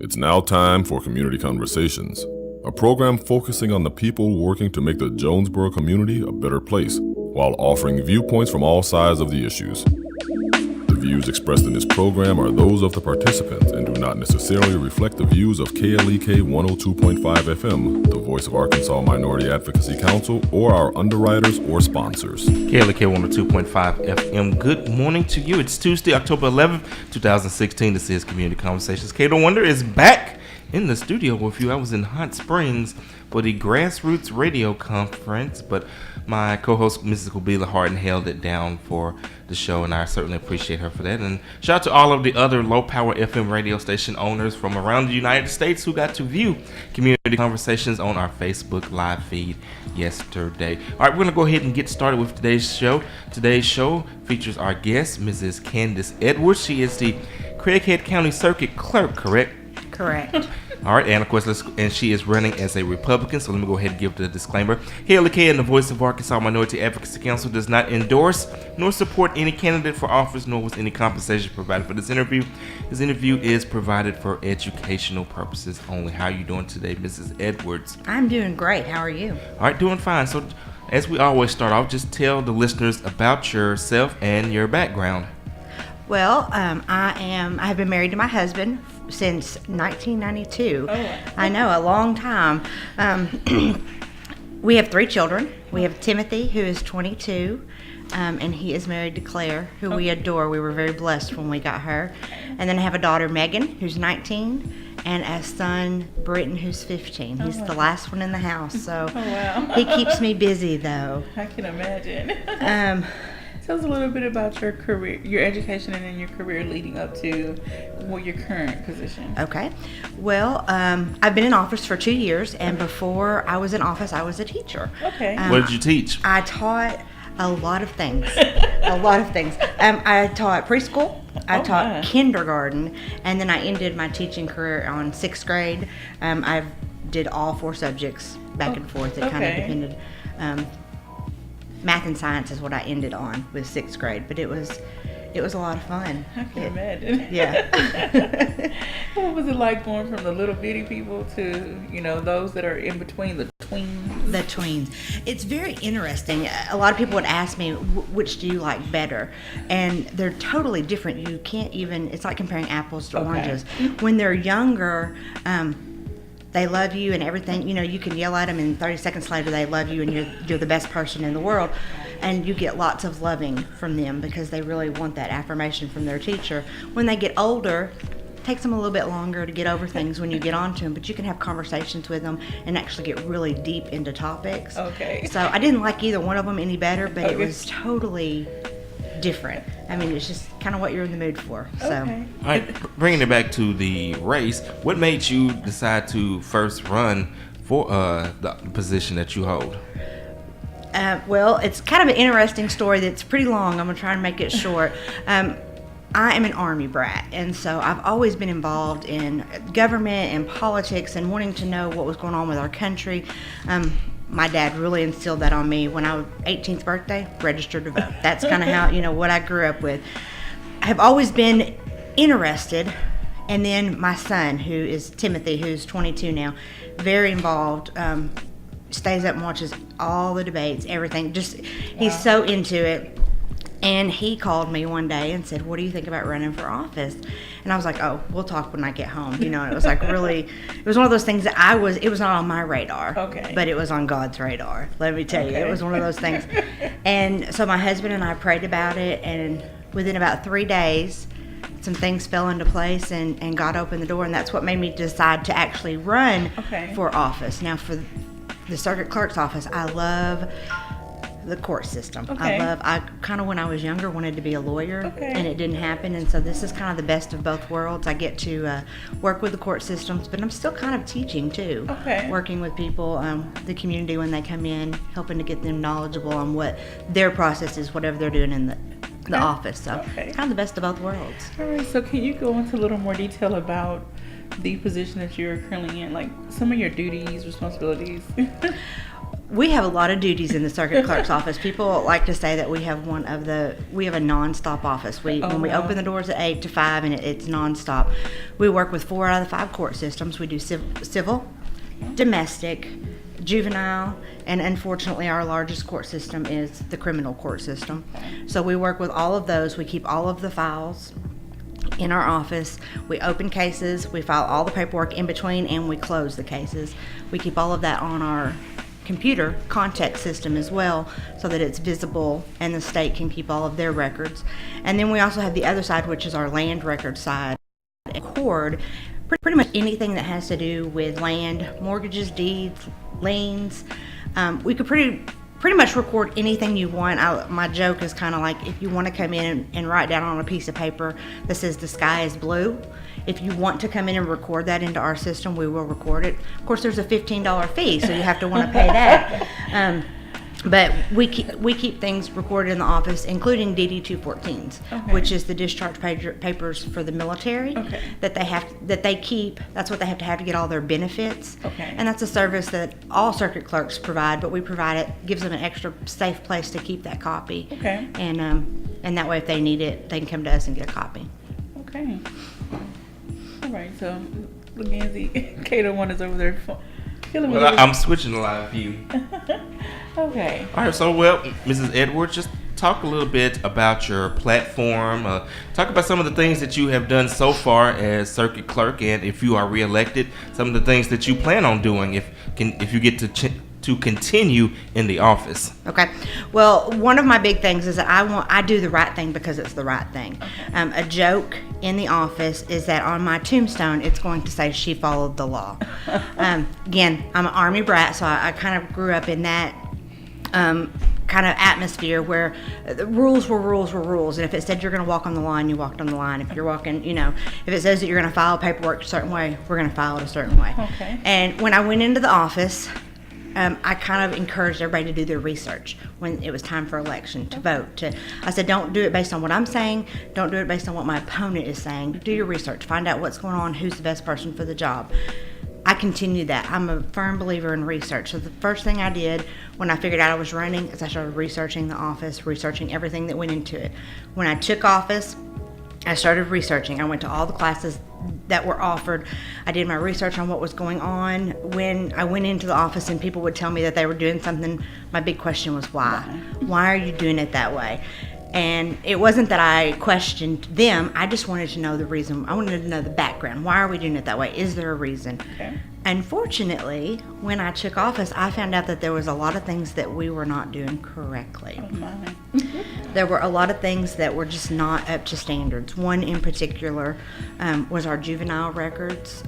It's now time for Community Conversations, a program focusing on the people working to make the Jonesboro community a better place, while offering viewpoints from all sides of the issues. The views expressed in this program are those of the participants and do not necessarily reflect the views of KLEK 102.5 FM, the voice of Arkansas Minority Advocacy Council, or our underwriters or sponsors. KLEK 102.5 FM, good morning to you. It's Tuesday, October 11th, 2016. This is Community Conversations. Kato Wonder is back in the studio with you. I was in Hot Springs for the Grassroots Radio Conference, but my co-host, Mrs. Kobila Harden, held it down for the show, and I certainly appreciate her for that. And shout out to all of the other low-power FM radio station owners from around the United States who got to view Community Conversations on our Facebook live feed yesterday. All right, we're going to go ahead and get started with today's show. Today's show features our guest, Mrs. Candace Edwards. She is the Craighead County Circuit Clerk, correct? Correct. All right, and of course, and she is running as a Republican, so let me go ahead and give the disclaimer. KLEK and the voice of Arkansas Minority Advocacy Council does not endorse nor support any candidate for office, nor was any compensation provided for this interview. This interview is provided for educational purposes only. How are you doing today, Mrs. Edwards? I'm doing great. How are you? All right, doing fine. So, as we always start off, just tell the listeners about yourself and your background. Well, I have been married to my husband since 1992. Oh, wow. I know, a long time. We have 3 children. We have Timothy, who is 22, and he is married to Claire, who we adore. We were very blessed when we got her. And then I have a daughter, Megan, who's 19, and a son, Britton, who's 15. He's the last one in the house, so he keeps me busy, though. I can imagine. Tell us a little bit about your career, your education, and then your career leading up to your current position. Okay. Well, I've been in office for 2 years, and before I was in office, I was a teacher. Okay. What did you teach? I taught a lot of things. I taught preschool. I taught kindergarten, and then I ended my teaching career on 6th grade. I did all 4 subjects back and forth. It kind of depended. Math and science is what I ended on with 6th grade, but it was a lot of fun. I can imagine. Yeah. What was it like going from the little bitty people to, those that are in between, the tweens? The tweens. It's very interesting. A lot of people would ask me, which do you like better? And they're totally different. You can't even, it's like comparing apples to oranges. When they're younger, they love you and everything. You can yell at them, and 30 seconds later they love you, and you're the best person in the world. And you get lots of loving from them because they really want that affirmation from their teacher. When they get older, it takes them a little bit longer to get over things when you get onto them, but you can have conversations with them and actually get really deep into topics. Okay. So I didn't like either one of them any better, but it was totally different. I mean, it's just kind of what you're in the mood for. So. Okay. All right, bringing it back to the race, what made you decide to first run for the position that you hold? Well, it's kind of an interesting story that's pretty long. I'm going to try and make it short. I am an Army brat, and so I've always been involved in government and politics and wanting to know what was going on with our country. My dad really instilled that on me when I was 18th birthday, registered to vote. That's kind of how, what I grew up with. I have always been interested. And then my son, who is Timothy, who's 22 now, very involved, stays up and watches all the debates, everything. He's so into it. And he called me one day and said, "What do you think about running for office?" And I was like, "Oh, we'll talk when I get home." And it was like it was one of those things that it was not on my radar, but it was on God's radar. Let me tell you, it was one of those things. And so my husband and I prayed about it, and within about 3 days, some things fell into place, and God opened the door, and that's what made me decide to actually run for office. Now, for the circuit clerk's office, I love the court system. I kind of, when I was younger, wanted to be a lawyer, and it didn't happen, and so this is kind of the best of both worlds. I get to work with the court systems, but I'm still kind of teaching too, working with people, the community when they come in, helping to get them knowledgeable on what their process is, whatever they're doing in the office. So it's kind of the best of both worlds. All right, so can you go into a little more detail about the position that you're currently in, like some of your duties, responsibilities? We have a lot of duties in the circuit clerk's office. People like to say that we have a nonstop office. When we open the doors at 8 to 5 and it's nonstop. We work with 4 out of the 5 court systems. We do civil, domestic, juvenile, and unfortunately our largest court system is the criminal court system. So we work with all of those. We keep all of the files in our office. We open cases, we file all the paperwork in between, and we close the cases. We keep all of that on our computer contact system as well, so that it's visible and the state can keep all of their records. And then we also have the other side, which is our land record side. Record pretty much anything that has to do with land, mortgages, deeds, liens. We could pretty much record anything you want. My joke is kind of like, if you want to come in and write down on a piece of paper that says the sky is blue, if you want to come in and record that into our system, we will record it. Of course, there's a $15 fee, so you have to want to pay that. But we keep things recorded in the office, including DD-214s, which is the discharge papers for the military that they keep. That's what they have to get all their benefits. And that's a service that all circuit clerks provide, but we provide it, gives them an extra safe place to keep that copy. And that way, if they need it, they can come to us and get a copy. All right, so Lindsay, Cato one is over there. I'm switching the live view. Okay. All right, so Mrs. Edwards, just talk a little bit about your platform. Talk about some of the things that you have done so far as circuit clerk, and if you are reelected, some of the things that you plan on doing if you get to continue in the office. Okay. Well, one of my big things is that I do the right thing because it's the right thing. A joke in the office is that on my tombstone, it's going to say she followed the law. Again, I'm an Army brat, so I kind of grew up in that kind of atmosphere where the rules were rules. And if it said you're going to walk on the line, you walked on the line. If you're walking, if it says that you're going to file paperwork a certain way, we're going to file it a certain way. And when I went into the office, I kind of encouraged everybody to do their research when it was time for election, to vote. I said, don't do it based on what I'm saying. Don't do it based on what my opponent is saying. Do your research. Find out what's going on, who's the best person for the job. I continued that. I'm a firm believer in research. So the first thing I did when I figured out I was running is I started researching the office, researching everything that went into it. When I took office, I started researching. I went to all the classes that were offered. I did my research on what was going on. When I went into the office and people would tell me that they were doing something, my big question was why? Why are you doing it that way? And it wasn't that I questioned them. I just wanted to know the reason. I wanted to know the background. Why are we doing it that way? Is there a reason? Unfortunately, when I took office, I found out that there was a lot of things that we were not doing correctly. There were a lot of things that were just not up to standards. One in particular was our juvenile records.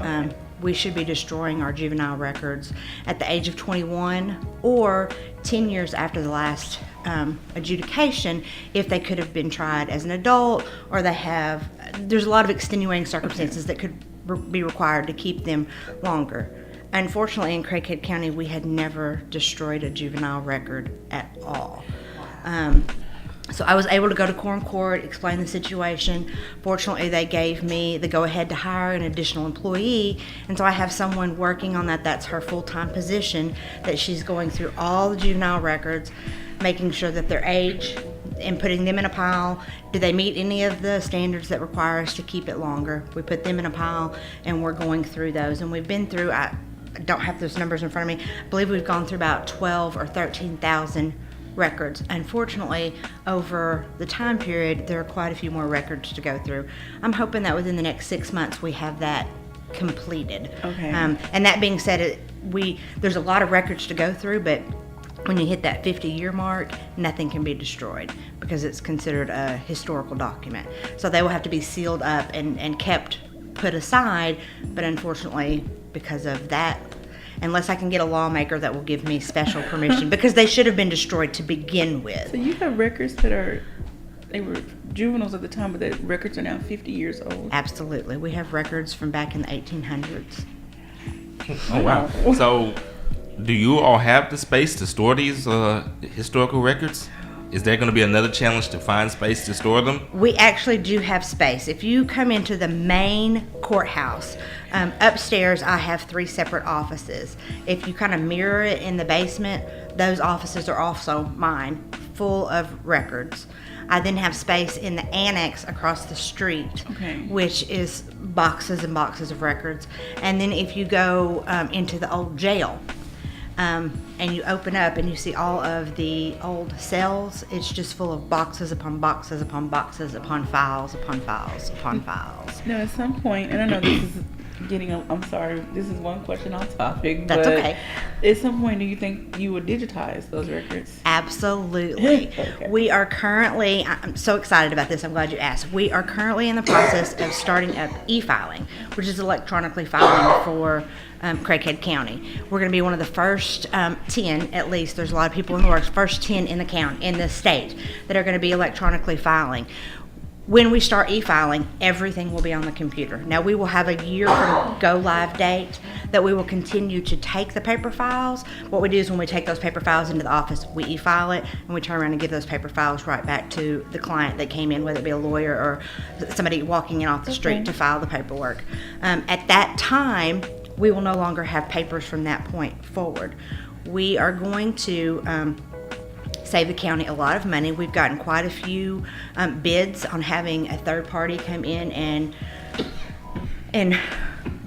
We should be destroying our juvenile records at the age of 21 or 10 years after the last adjudication if they could have been tried as an adult, or there's a lot of extenuating circumstances that could be required to keep them longer. Unfortunately, in Craighead County, we had never destroyed a juvenile record at all. So I was able to go to Quorum Court, explain the situation. Fortunately, they gave me the go-ahead to hire an additional employee, and so I have someone working on that. That's her full-time position, that she's going through all the juvenile records, making sure that their age and putting them in a pile. Do they meet any of the standards that require us to keep it longer? We put them in a pile, and we're going through those. And we've been through, I don't have those numbers in front of me, I believe we've gone through about 12 or 13,000 records. Unfortunately, over the time period, there are quite a few more records to go through. I'm hoping that within the next 6 months we have that completed. And that being said, there's a lot of records to go through, but when you hit that 50-year mark, nothing can be destroyed because it's considered a historical document. So they will have to be sealed up and kept put aside, but unfortunately, because of that, unless I can get a lawmaker that will give me special permission, because they should have been destroyed to begin with. So you have records they were juveniles at the time, but the records are now 50 years old. Absolutely. We have records from back in the 1800s. Oh, wow. So do you all have the space to store these historical records? Is there going to be another challenge to find space to store them? We actually do have space. If you come into the main courthouse, upstairs I have 3 separate offices. If you kind of mirror it in the basement, those offices are also mine, full of records. I then have space in the annex across the street, which is boxes and boxes of records. And then if you go into the old jail, and you open up and you see all of the old cells, it's just full of boxes upon boxes upon boxes upon files upon files upon files. Now, at some point, and I know this is I'm sorry, this is one question on topic. That's but okay. At some point, do you think you would digitize those records? Absolutely. Okay. We are currently, I'm so excited about this, I'm glad you asked. We are currently in the process of starting up e-filing, which is electronically filing for Craighead County. We're going to be one of the first 10, at least, there's a lot of people in the works, first 10 in the county, in the state, that are going to be electronically filing. When we start e-filing, everything will be on the computer. Now, we will have a year from go live date that we will continue to take the paper files. What we do is when we take those paper files into the office, we e-file it, and we turn around and give those paper files right back to the client that came in, whether it be a lawyer or somebody walking in off the street to file the paperwork. At that time, we will no longer have papers from that point forward. We are going to save the county a lot of money. We've gotten quite a few bids on having a third party come in and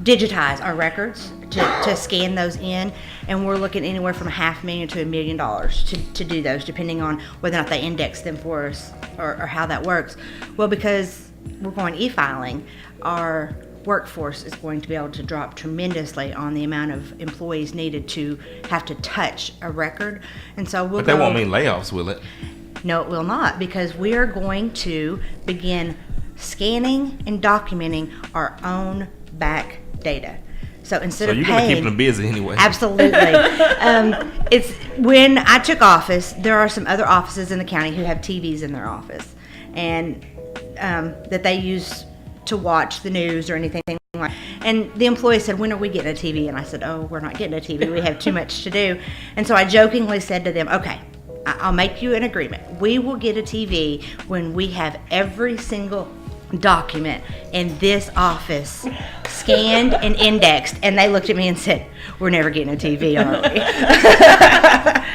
digitize our records to scan those in, and we're looking anywhere from $500,000 to $1 million to do those, depending on whether or not they index them for us or how that works. Well, because we're going e-filing, our workforce is going to be able to drop tremendously on the amount of employees needed to have to touch a record. And so But that won't mean layoffs, will it? No, it will not, because we are going to begin scanning and documenting our own back data. So instead of you're paying, going to keep them busy anyway. Absolutely. It's when I took office, there are some other offices in the county who have TVs in their office, and that they use to watch the news or anything like that. And the employee said, when are we getting a TV? And I said, oh, we're not getting a TV. We have too much to do. And so I jokingly said to them, okay, I'll make you an agreement. We will get a TV when we have every single document in this office scanned and indexed. And they looked at me and said, we're never getting a TV, are we?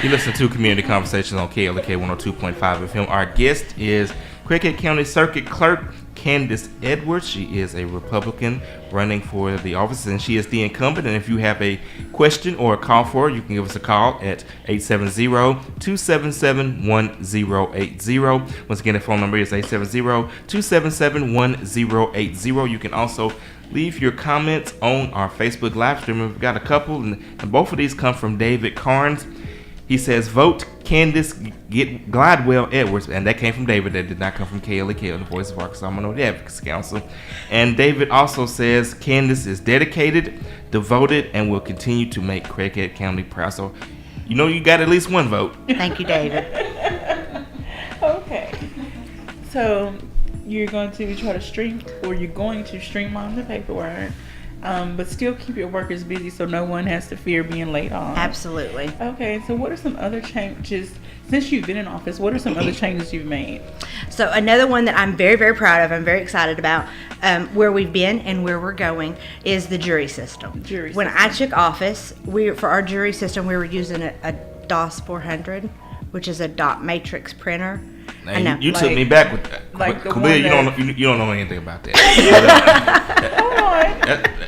You listen to Community Conversations on KLK 102.5 FM. Our guest is Craighead County Circuit Clerk Candace Edwards. She is a Republican running for the office, and she is the incumbent. And if you have a question or a call for her, you can give us a call at 870-277-1080. Once again, the phone number is 870-277-1080. You can also leave your comments on our Facebook live stream. We've got a couple, and both of these come from David Carnes. He says, vote Candace Glidewell Edwards. And that came from David. That did not come from KLK, the Voice of Arkansas Minority Advocacy Council. And David also says, Candace is dedicated, devoted, and will continue to make Craighead County proud. So, you know you got at least one vote. Thank you, David. Okay. So, you're going to try to streamline the paperwork, but still keep your workers busy so no one has to fear being laid off. Absolutely. Okay, so what are some other changes, since you've been in office, what are some other changes you've made? So another one that I'm very, very proud of, I'm very excited about, where we've been and where we're going, is the jury system. When I took office, for our jury system, we were using a DOS 400, which is a dot matrix printer. Now, I know. You took me back with that. Like the Khalil, you don't know anything about that.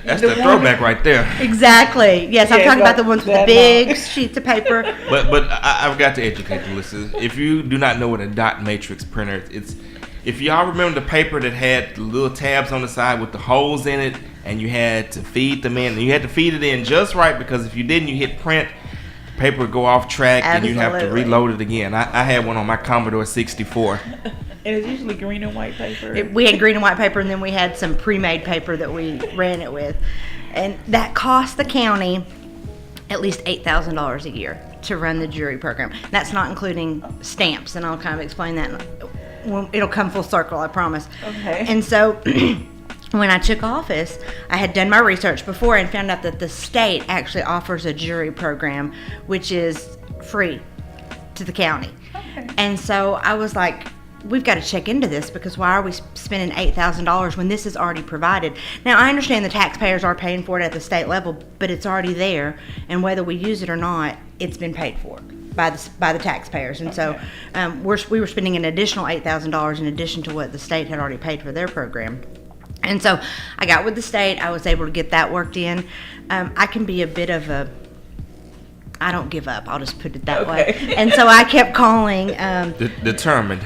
That's the throwback right there. Exactly. Yes, I'm talking about the ones with the big sheets of paper. But I've got to educate the listeners. If you do not know what a dot matrix printer is, if y'all remember the paper that had the little tabs on the side with the holes in it, and you had to feed them in, and you had to feed it in just right, because if you didn't, you hit print, the paper would go off track, and you have to reload it again. I had one on my Commodore 64. And it's usually green and white paper. We had green and white paper, and then we had some pre-made paper that we ran it with. And that cost the county at least $8,000 a year to run the jury program. That's not including stamps, and I'll kind of explain that. It'll come full circle, I promise. Okay. And so when I took office, I had done my research before and found out that the state actually offers a jury program, which is free to the county. Okay. And so I was like, we've got to check into this, because why are we spending $8,000 when this is already provided? Now, I understand the taxpayers are paying for it at the state level, but it's already there, and whether we use it or not, it's been paid for. by the taxpayers, and so we were spending an additional $8,000 in addition to what the state had already paid for their program. And so I got with the state. I was able to get that worked in. I can be a bit of I don't give up. I'll just put it that way. And so I kept calling. Determined.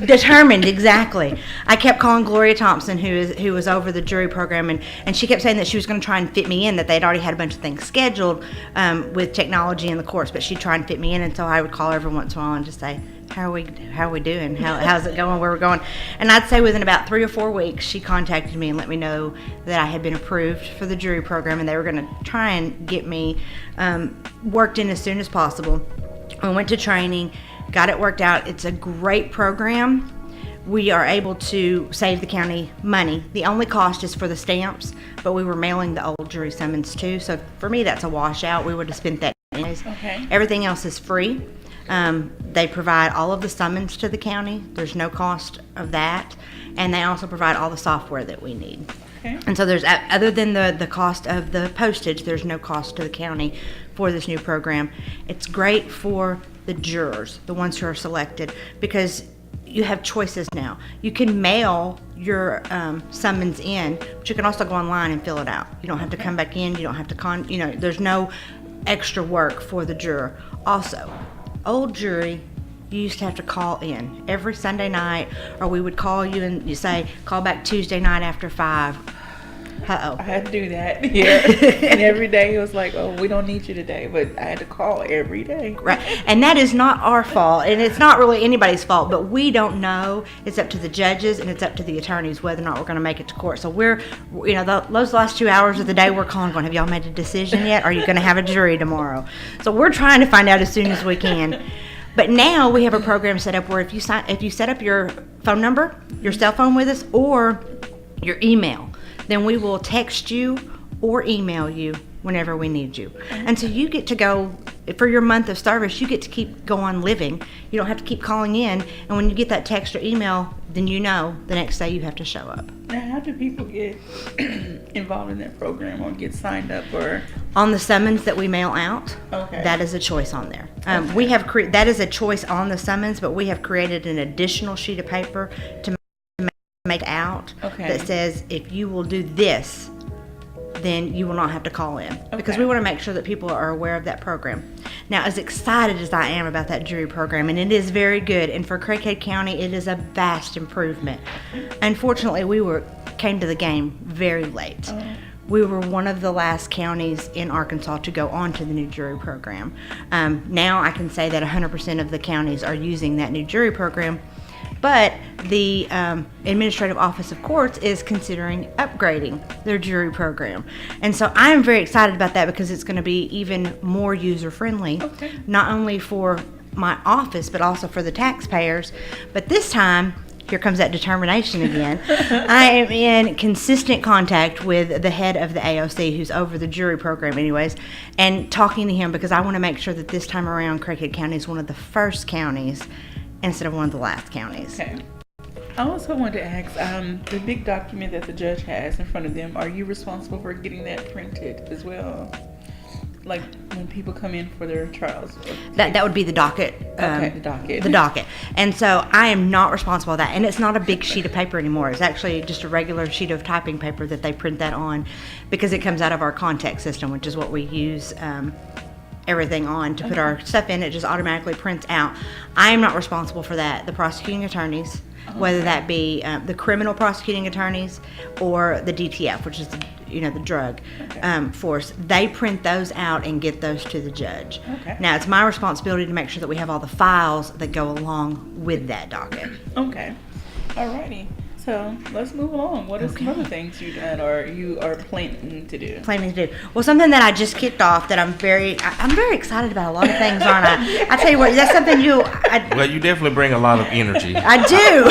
Determined, exactly. I kept calling Gloria Thompson, who was over the jury program, and she kept saying that she was going to try and fit me in, that they'd already had a bunch of things scheduled with technology in the course, but she'd try and fit me in, and so I would call her every once in a while and just say, how are we doing? How's it going? Where we're going? And I'd say within about 3 or 4 weeks, she contacted me and let me know that I had been approved for the jury program, and they were going to try and get me worked in as soon as possible. I went to training, got it worked out. It's a great program. We are able to save the county money. The only cost is for the stamps, but we were mailing the old jury summons too. So for me, that's a washout. We would have spent that anyways. Okay. Everything else is free. They provide all of the summons to the county. There's no cost of that. And they also provide all the software that we need. Okay. And so there's, other than the cost of the postage, there's no cost to the county for this new program. It's great for the jurors, the ones who are selected, because you have choices now. You can mail your summons in, but you can also go online and fill it out. You don't have to come back in. You don't have to there's no extra work for the juror. Also, old jury, you used to have to call in every Sunday night, or we would call you and you say, call back Tuesday night after 5. Uh-oh. I had to do that, yeah. And every day it was like, oh, we don't need you today, but I had to call every day. Right, and that is not our fault, and it's not really anybody's fault, but we don't know. It's up to the judges and it's up to the attorneys whether or not we're going to make it to court. So we're, those last 2 hours of the day we're calling going, have y'all made a decision yet? Are you going to have a jury tomorrow? So we're trying to find out as soon as we can. But now we have a program set up where if you set up your phone number, your cell phone with us, or your email, then we will text you or email you whenever we need you. And so you get to go, for your month of service, you get to keep go on living. You don't have to keep calling in. And when you get that text or email, then you know the next day you have to show up. Now, how do people get involved in that program or get signed up? Or on the summons that we mail out, okay, that is a choice on there. We have that is a choice on the summons, but we have created an additional sheet of paper to make out that says, if you will do this, then you will not have to call in, because we want to make sure that people are aware of that program. Now, as excited as I am about that jury program, and it is very good, and for Craighead County, it is a vast improvement. Unfortunately, we came to the game very late. We were one of the last counties in Arkansas to go on to the new jury program. Now I can say that 100% of the counties are using that new jury program. But the Administrative Office of Courts is considering upgrading their jury program. And so I'm very excited about that, because it's going to be even more user-friendly, not only for my office, but also for the taxpayers. But this time, here comes that determination again. I am in consistent contact with the head of the AOC, who's over the jury program anyways, and talking to him, because I want to make sure that this time around Craighead County is one of the first counties instead of one of the last counties. Okay. I also wanted to ask, the big document that the judge has in front of them, are you responsible for getting that printed as well? Like when people come in for their trials? That would be the docket. The docket. The docket. And so I am not responsible for that. And it's not a big sheet of paper anymore. It's actually just a regular sheet of typing paper that they print that on, because it comes out of our contact system, which is what we use everything on to put our stuff in. It just automatically prints out. I am not responsible for that. The prosecuting attorneys, whether that be the criminal prosecuting attorneys or the DTF, which is the drug force, they print those out and get those to the judge. Now it's my responsibility to make sure that we have all the files that go along with that docket. Alrighty. So let's move along. What are some other things you done or you are planning to do? Well, something that I just kicked off that I'm very excited about. A lot of things, aren't I? I tell you what, that's something well, you definitely bring a lot of energy. I do.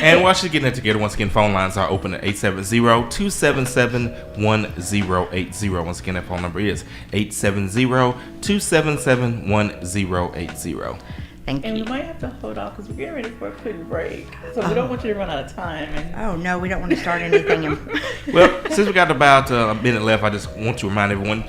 And while she's getting it together, once again, phone lines are open at 870-277-1080. Once again, that phone number is 870-277-1080. Thank you. And we might have to hold off because we're getting ready for a quick break. So we don't want you to run out of time. Oh, no, we don't want to start anything. Well, since we got about a minute left, I just want to remind everyone,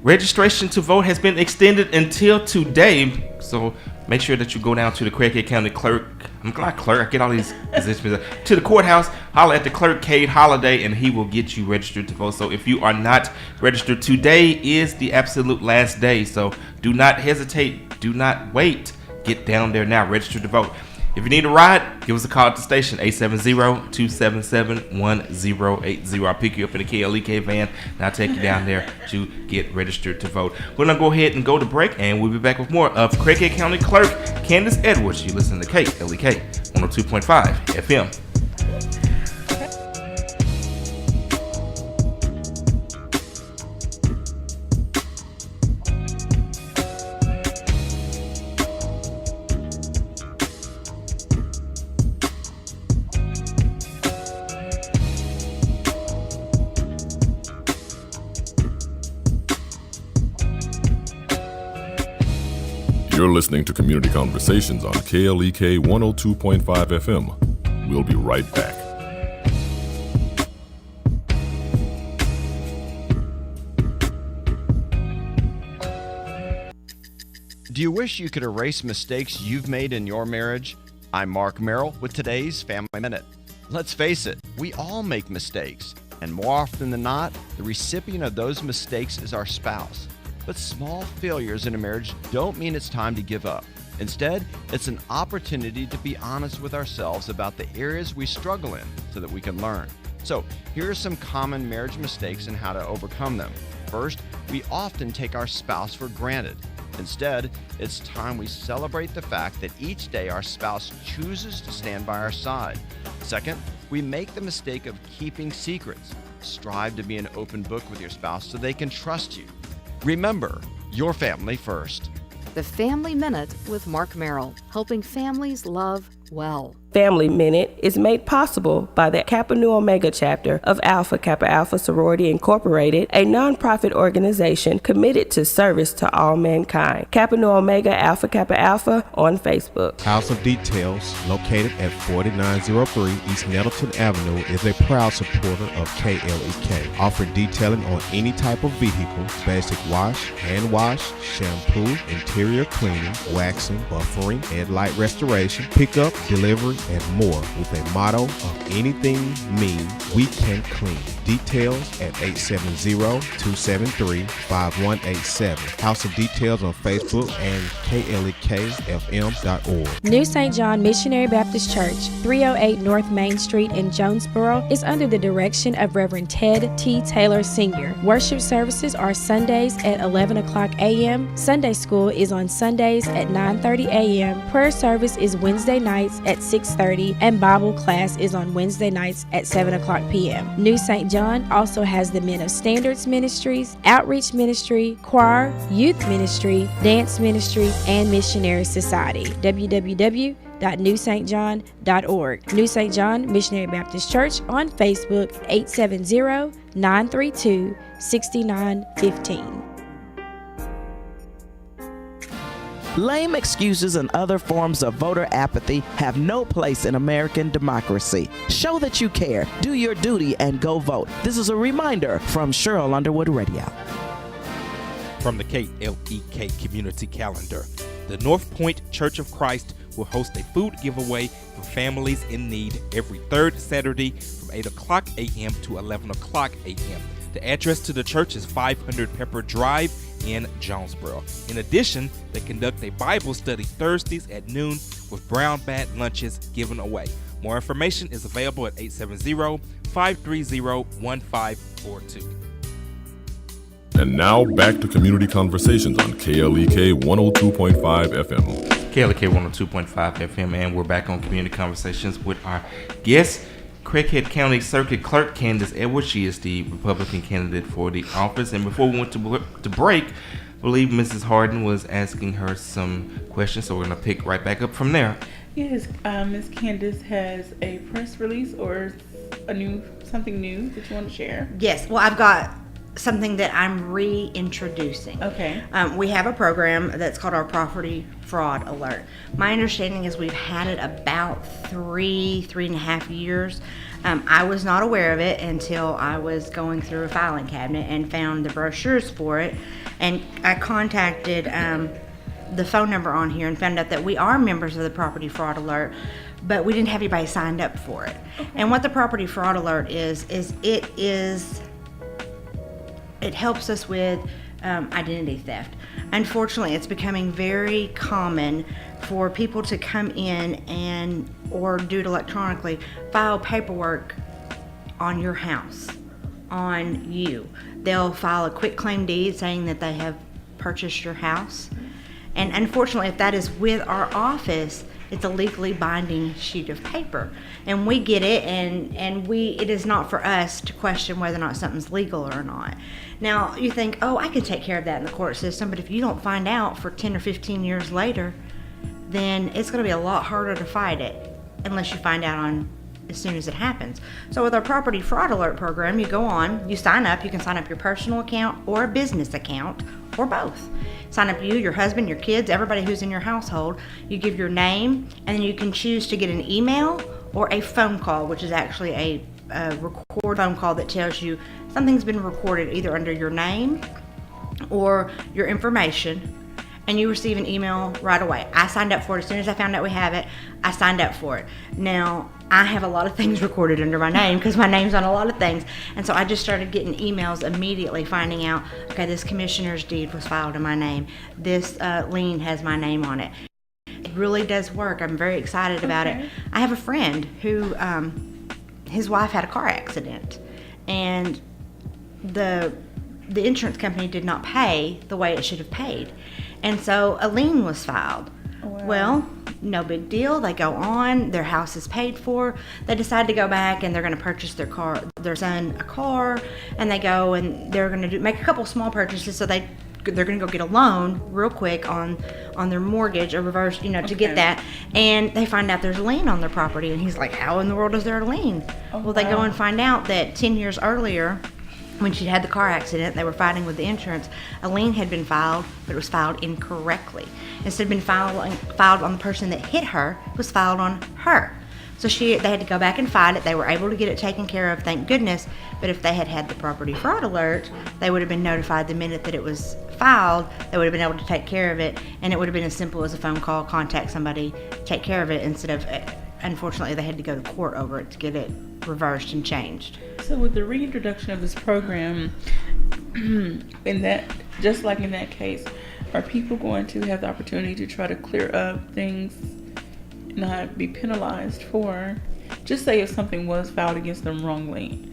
Registration to vote has been extended until today, so make sure that you go down to the Craighead County Clerk. I get all these positions. To the courthouse, holler at the clerk, Cade Holiday, and he will get you registered to vote. So if you are not registered, today is the absolute last day. So do not hesitate. Do not wait. Get down there now. Register to vote. If you need a ride, give us a call at the station, 870-277-1080. I'll pick you up in a KLEK van, and I'll take you down there to get registered to vote. We're going to go ahead and go to break, and we'll be back with more of Craighead County Clerk Candace Edwards. You listen to KLEK 102.5 FM. You're listening to Community Conversations on KLEK 102.5 FM. We'll be right back. Do you wish you could erase mistakes you've made in your marriage? I'm Mark Merrill with today's Family Minute. Let's face it, we all make mistakes, and more often than not, the recipient of those mistakes is our spouse. But small failures in a marriage don't mean it's time to give up. Instead, it's an opportunity to be honest with ourselves about the areas we struggle in so that we can learn. So, here are some common marriage mistakes and how to overcome them. First, we often take our spouse for granted. Instead, it's time we celebrate the fact that each day our spouse chooses to stand by our side. Second, we make the mistake of keeping secrets. Strive to be an open book with your spouse so they can trust you. Remember, your family first. The Family Minute with Mark Merrill, helping families love well. Family Minute is made possible by the Kappa Nu Omega chapter of Alpha Kappa Alpha Sorority Incorporated, a nonprofit organization committed to service to all mankind. Kappa Nu Omega Alpha Kappa Alpha on Facebook. House of Details, located at 4903 East Nettleton Avenue, is a proud supporter of KLEK, offering detailing on any type of vehicle, basic wash, hand wash, shampoo, interior cleaning, waxing, buffering, headlight restoration, pickup, delivery, and more, with a motto of anything mean, we can clean. Details at 870-273-5187. House of Details on Facebook and klekfm.org. New St. John Missionary Baptist Church, 308 North Main Street in Jonesboro, is under the direction of Reverend Ted T. Taylor Sr. Worship services are Sundays at 11 o'clock a.m. Sunday school is on Sundays at 9:30 a.m. Prayer service is Wednesday nights at 6:30, and Bible class is on Wednesday nights at 7 o'clock p.m. New St. John also has the Men of Standards Ministries, Outreach Ministry, Choir, Youth Ministry, Dance Ministry, and Missionary Society. www.newstjohn.org. New St. John Missionary Baptist Church on Facebook, 870-932-6915. Lame excuses and other forms of voter apathy have no place in American democracy. Show that you care, do your duty, and go vote. This is a reminder from Cheryl Underwood Radio. From the KLEK Community Calendar, the North Point Church of Christ will host a food giveaway for families in need every third Saturday from 8 o'clock a.m. to 11 o'clock a.m. The address to the church is 500 Pepper Drive in Jonesboro. In addition, they conduct a Bible study Thursdays at noon with brown bag lunches given away. More information is available at 870-530-1542. And now back to Community Conversations on KLEK 102.5 FM. KLEK 102.5 FM, and we're back on Community Conversations with our guest, Craighead County Circuit Clerk Candace Edwards. She is the Republican candidate for the office. And before we went to break, I believe Mrs. Harden was asking her some questions, so we're going to pick right back up from there. Yes, Ms. Candace has a press release or something new that you want to share. Yes, well, I've got something that I'm reintroducing. Okay. We have a program that's called our Property Fraud Alert. My understanding is we've had it about 3.5 years. I was not aware of it until I was going through a filing cabinet and found the brochures for it. And I contacted the phone number on here and found out that we are members of the Property Fraud Alert, but we didn't have anybody signed up for it. And what the Property Fraud Alert is it helps us with identity theft. Unfortunately, it's becoming very common for people to come in or do it electronically, file paperwork on your house, on you. They'll file a quitclaim deed saying that they have purchased your house. And unfortunately, if that is with our office, it's a legally binding sheet of paper. And we get it, and it is not for us to question whether or not something's legal or not. Now, you think, oh, I can take care of that in the court system, but if you don't find out for 10 or 15 years later, then it's going to be a lot harder to fight it unless you find out as soon as it happens. So with our Property Fraud Alert program, you go on, you sign up, you can sign up your personal account or a business account, or both. Sign up you, your husband, your kids, everybody who's in your household. You give your name, and then you can choose to get an email or a phone call, which is actually a record phone call that tells you something's been recorded either under your name or your information, and you receive an email right away. I signed up for it as soon as I found out we have it. I signed up for it. Now, I have a lot of things recorded under my name because my name's on a lot of things, and so I just started getting emails immediately finding out, okay, this commissioner's deed was filed in my name. This lien has my name on it. It really does work. I'm very excited about it. I have a friend who, his wife had a car accident, and the insurance company did not pay the way it should have paid. And so a lien was filed. Wow. Well, no big deal. They go on, their house is paid for. They decide to go back and they're going to purchase their son a car, and they go and they're going to make a couple small purchases, so they're going to go get a loan real quick on their mortgage, or reverse, to get that. And they find out there's a lien on their property, and he's like, how in the world is there a lien? They go and find out that 10 years earlier, when she had the car accident, they were fighting with the insurance. A lien had been filed, but it was filed incorrectly. Instead of being filed on the person that hit her, it was filed on her. So they had to go back and fight it. They were able to get it taken care of, thank goodness. But if they had had the Property Fraud Alert, they would have been notified the minute that it was filed. They would have been able to take care of it, and it would have been as simple as a phone call, contact somebody, take care of it, instead of, unfortunately, they had to go to court over it to get it reversed and changed. So with the reintroduction of this program, just like in that case, are people going to have the opportunity to try to clear up things, not be penalized for, just say if something was filed against them wrongly,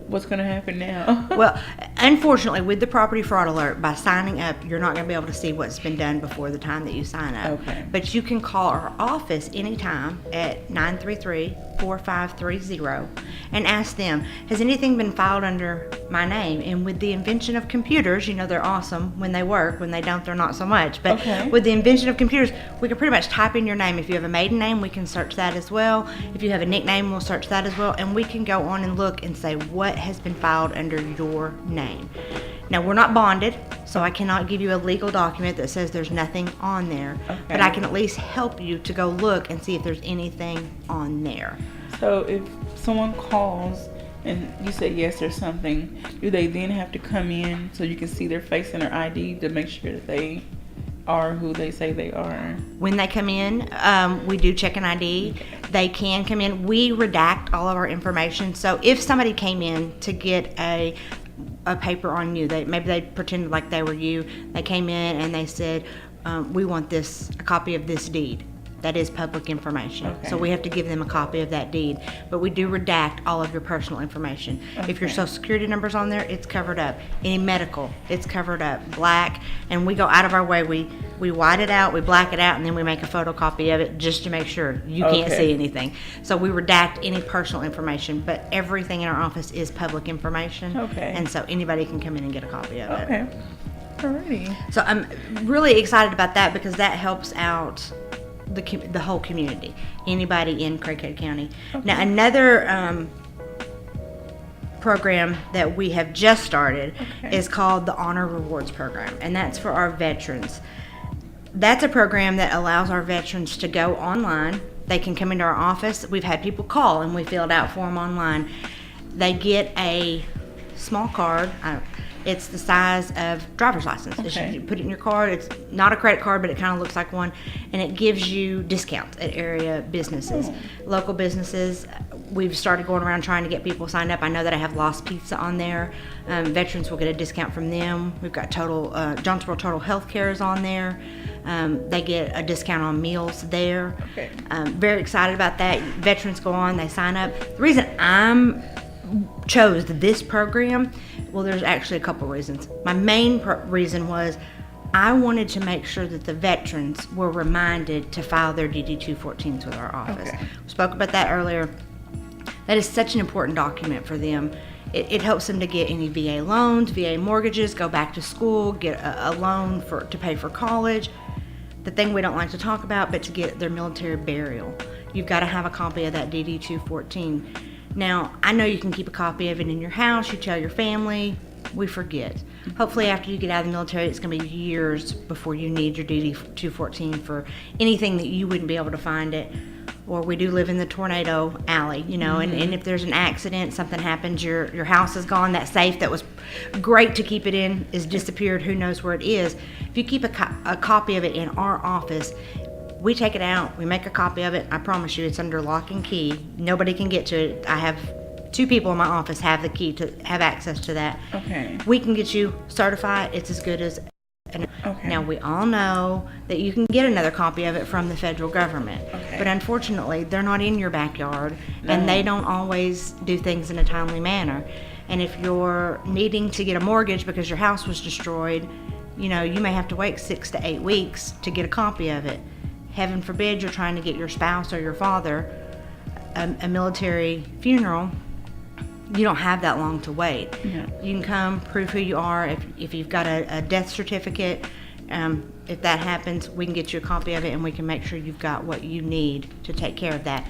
what's going to happen now? Well, unfortunately, with the Property Fraud Alert, by signing up, you're not going to be able to see what's been done before the time that you sign up. Okay. But you can call our office anytime at 933-4530 and ask them, has anything been filed under my name? And with the invention of computers, they're awesome when they work. When they don't, they're not so much. But with the invention of computers, we can pretty much type in your name. If you have a maiden name, we can search that as well. If you have a nickname, we'll search that as well. And we can go on and look and say what has been filed under your name. Now, we're not bonded, so I cannot give you a legal document that says there's nothing on there. Okay. But I can at least help you to go look and see if there's anything on there. So if someone calls and you say yes, there's something, do they then have to come in so you can see their face and their ID to make sure that they are who they say they are? When they come in, we do check an ID. They can come in. We redact all of our information. So if somebody came in to get a paper on you, maybe they pretended like they were you. They came in and they said, we want a copy of this deed. That is public information. Okay. So we have to give them a copy of that deed. But we do redact all of your personal information. Okay. If your Social Security number's on there, it's covered up. Any medical, it's covered up. Black, and we go out of our way. We white it out, we black it out, and then we make a photocopy of it just to make sure you can't see anything. So we redact any personal information, but everything in our office is public information. Okay. And so anybody can come in and get a copy of it. Okay. Alrighty. So I'm really excited about that because that helps out the whole community, anybody in Craighead County. Okay. Now, another program that we have just started is called the Honor Rewards Program, and that's for our veterans. That's a program that allows our veterans to go online They can come into our office. We've had people call and we filled out for them online. They get a small card. It's the size of driver's license. Okay. You put it in your card. It's not a credit card, but it kind of looks like one, and it gives you discounts at area businesses, local businesses. We've started going around trying to get people signed up. I know that I have Lost Pizza on there. Veterans will get a discount from them. We've got Jonesboro Total Healthcare is on there. They get a discount on meals there. Okay. Very excited about that. Veterans go on, they sign up. The reason I'm chose this program, well, there's actually a couple reasons. My main reason was I wanted to make sure that the veterans were reminded to file their DD-214s with our office. Okay. We spoke about that earlier. That is such an important document for them. It helps them to get any VA loans, VA mortgages, go back to school, get a loan to pay for college. The thing we don't like to talk about, but to get their military burial. You've got to have a copy of that DD-214. Now, I know you can keep a copy of it in your house. You tell your family. We forget. Hopefully, after you get out of the military, it's going to be years before you need your DD-214 for anything that you wouldn't be able to find it. Or we do live in the tornado alley, and if there's an accident, something happens, your house is gone, that safe that was great to keep it in is disappeared, who knows where it is. If you keep a copy of it in our office, we take it out, we make a copy of it. I promise you, it's under lock and key. Nobody can get to it. I have 2 people in my office have the key to have access to that. Okay. We can get you certified. It's as good as. Okay. Now, we all know that you can get another copy of it from the federal government. Okay. But unfortunately, they're not in your backyard, and they don't always do things in a timely manner. And if you're needing to get a mortgage because your house was destroyed, you may have to wait 6 to 8 weeks to get a copy of it. Heaven forbid you're trying to get your spouse or your father a military funeral. You don't have that long to wait. Yeah. You can come, prove who you are. If you've got a death certificate, if that happens, we can get you a copy of it and we can make sure you've got what you need to take care of that.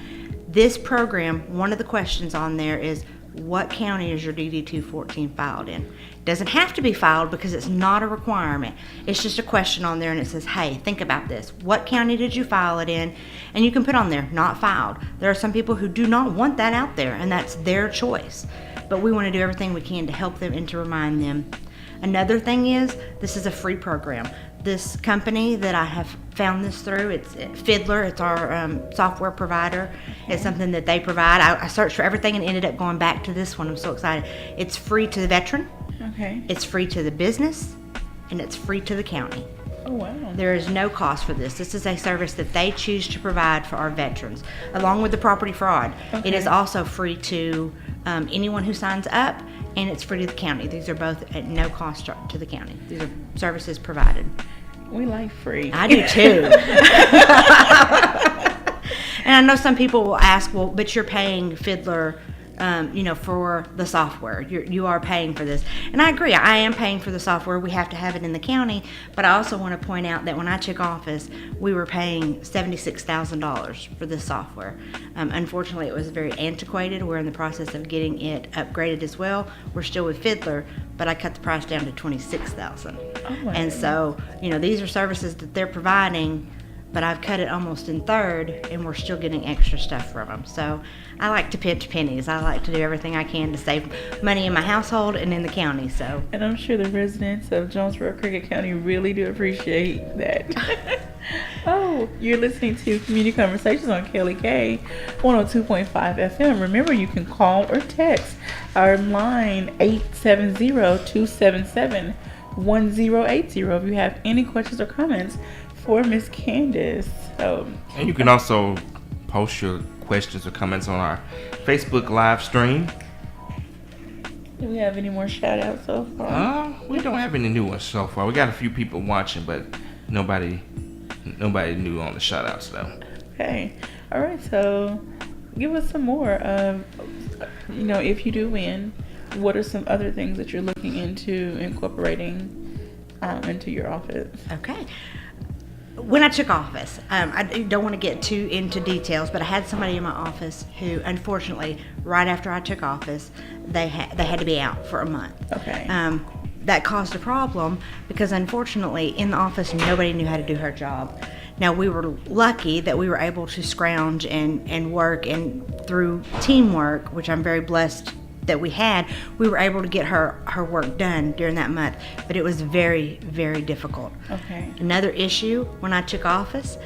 This program, one of the questions on there is, what county is your DD-214 filed in? It doesn't have to be filed because it's not a requirement. It's just a question on there and it says, hey, think about this. What county did you file it in? And you can put on there, not filed. There are some people who do not want that out there, and that's their choice. But we want to do everything we can to help them and to remind them. Another thing is, this is a free program. This company that I have found this through, it's Fiddler. It's our software provider. It's something that they provide. I searched for everything and ended up going back to this one. I'm so excited. It's free to the veteran. Okay. It's free to the business, and it's free to the county. Oh, wow. There is no cost for this. This is a service that they choose to provide for our veterans, along with the property fraud. Okay. It is also free to anyone who signs up, and it's free to the county. These are both at no cost to the county. These are services provided. We like free. I do too. And I know some people will ask, well, but you're paying Fiddler, for the software. You are paying for this. And I agree. I am paying for the software. We have to have it in the county. But I also want to point out that when I took office, we were paying $76,000 for this software. Unfortunately, it was very antiquated. We're in the process of getting it upgraded as well. We're still with Fiddler, but I cut the price down to $26,000. Oh, wow. And so, these are services that they're providing, but I've cut it almost in third, and we're still getting extra stuff from them. So I like to pinch pennies. I like to do everything I can to save money in my household and in the county. So, and I'm sure the residents of Jonesboro, Cricket County really do appreciate that. Oh, you're listening to Community Conversations on KLEK 102.5 FM. Remember, you can call or text our line 870-277-1080 if you have any questions or comments for Miss Candace. And you can also post your questions or comments on our Facebook live stream. Do we have any more shout outs so far? We don't have any new ones so far. We got a few people watching, but nobody new on the shout outs though. Okay. All right, so give us some more of, if you do win, what are some other things that you're looking into incorporating into your office? okay. When I took office, I don't want to get too into details, but I had somebody in my office who, unfortunately, right after I took office, they had to be out for a month. Okay. That caused a problem because, unfortunately, in the office, nobody knew how to do her job. Now, we were lucky that we were able to scrounge and work, and through teamwork, which I'm very blessed that we were able to get her work done during that month. But it was very, very difficult. Okay. Another issue, when I took office,